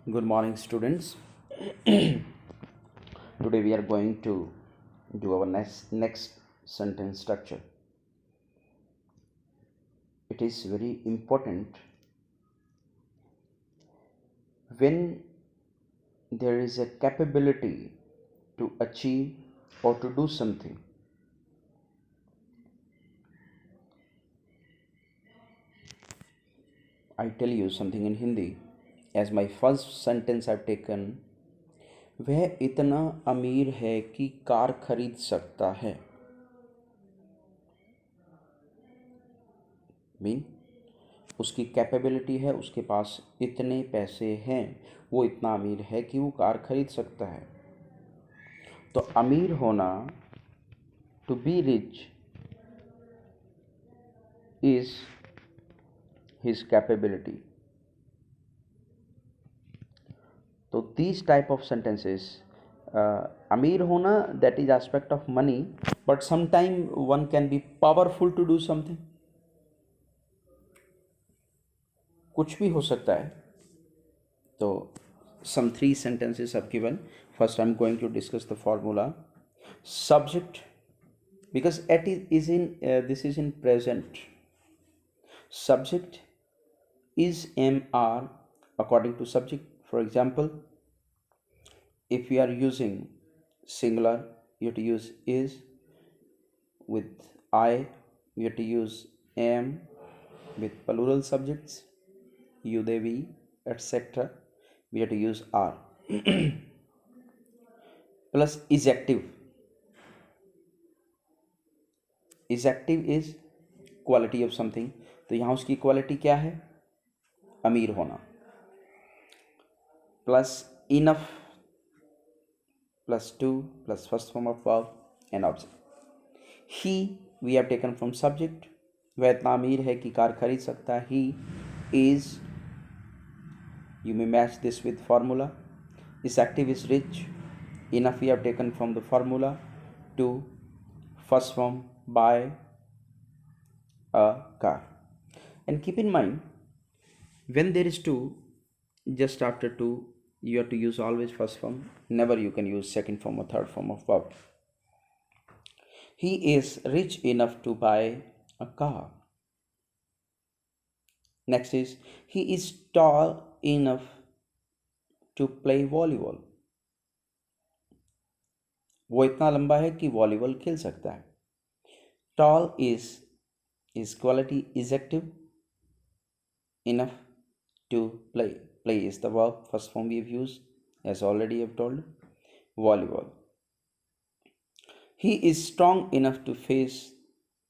Good morning, students. Today we are going to do our next sentence structure. It is very important when there is a capability to achieve or to do something. I tell you something in Hindi. As my first sentence I've taken, वह इतना अमीर है कि car खरीद सकता है. Mean उसकी capability है, उसके पास इतने पैसे हैं, वो इतना अमीर है कि वो कार खरीद सकता है. तो अमीर होना, to be rich, is his capability. तो these type of sentences, अमीर होना, that is aspect of money, but sometime one can be powerful to do something. कुछ भी हो सकता है. तो some three sentences are given. First I'm going to discuss the formula. Subject, because this is in present. Subject is MR according to subject. For example, if we are using singular, you have to use is. With I, you have to use am. With plural subjects, you, they, we, etc., we have to use are. Plus is active. Is active is quality of something. तो यहाँ उसकी quality क्या है? अमीर होना. Plus enough, plus to, plus first form of verb and object. He, we have taken from subject. वह इतना अमीर है कि कार खरीद सकता है. He is, you may match this with formula. Is active is rich. Enough we have taken from the formula. To, first form, buy a car. And keep in mind, when there is to, just after to, you have to use always first form. Never you can use second form or third form of verb. He is rich enough to buy a car. Next is, he is tall enough to play volleyball. वो इतना लंबा है कि volleyball खेल सकता है. Tall is quality, is active. Enough to play. Play is the verb, first form we have used, as already I have told. Volleyball. He is strong enough to face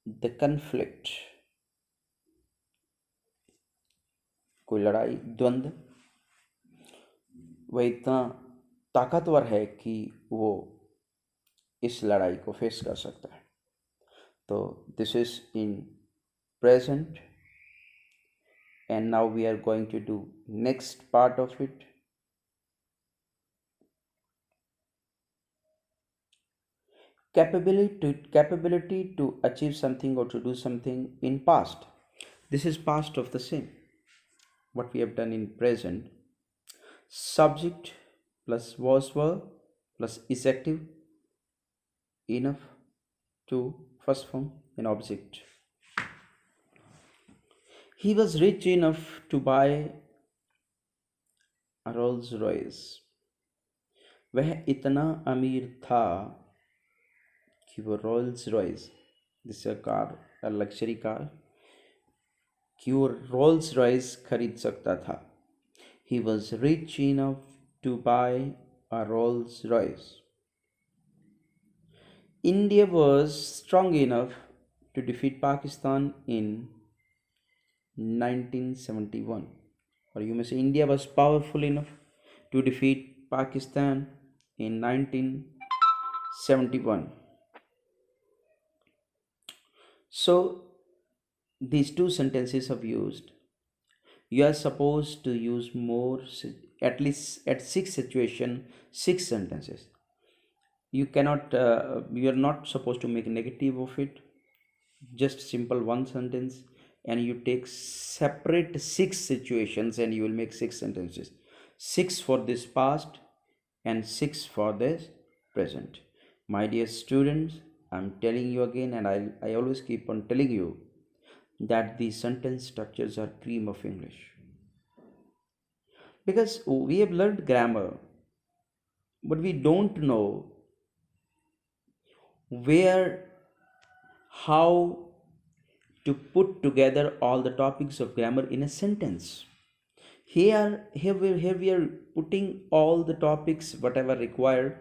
the conflict. कोई लड़ाई, द्वंद्व. वह इतना ताकतवर है कि वो इस लड़ाई को फेस कर सकता है. तो this is in present. And now we are going to do next part of it. Capability to achieve something or to do something in past. This is past of the same. What we have done in present. Subject plus was verb plus is active. Enough to first form and object. He was rich enough to buy a Rolls Royce. वह इतना अमीर था कि वो Rolls Royce, this car, luxury car, कि वो Rolls Royce खरीद सकता था. He was rich enough to buy a Rolls Royce. India was strong enough to defeat Pakistan in 1971. Or you may say India was powerful enough to defeat Pakistan in 1971. So these two sentences have used. You are supposed to use more, at least at 6 situations, 6 sentences. You cannot, you are not supposed to make negative of it. Just simple one sentence, and you take separate 6 situations and you will make 6 sentences. 6 for this past, and 6 for this present. My dear students, I'm telling you again, and I always keep on telling you that these sentence structures are cream of English. Because we have learned grammar, but we don't know where, how to put together all the topics of grammar in a sentence. Here we are putting all the topics, whatever required,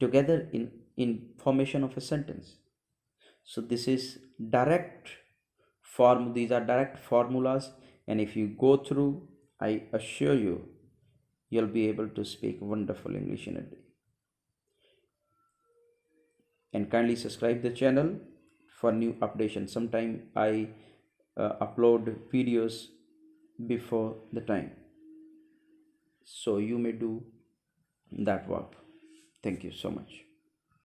together in formation of a sentence. So this is direct these are direct formulas, and if you go through, I assure you, you'll be able to speak wonderful English in a day. And kindly subscribe the channel for new updates. Sometime I upload videos before the time, so you may do that work. Thank you so much.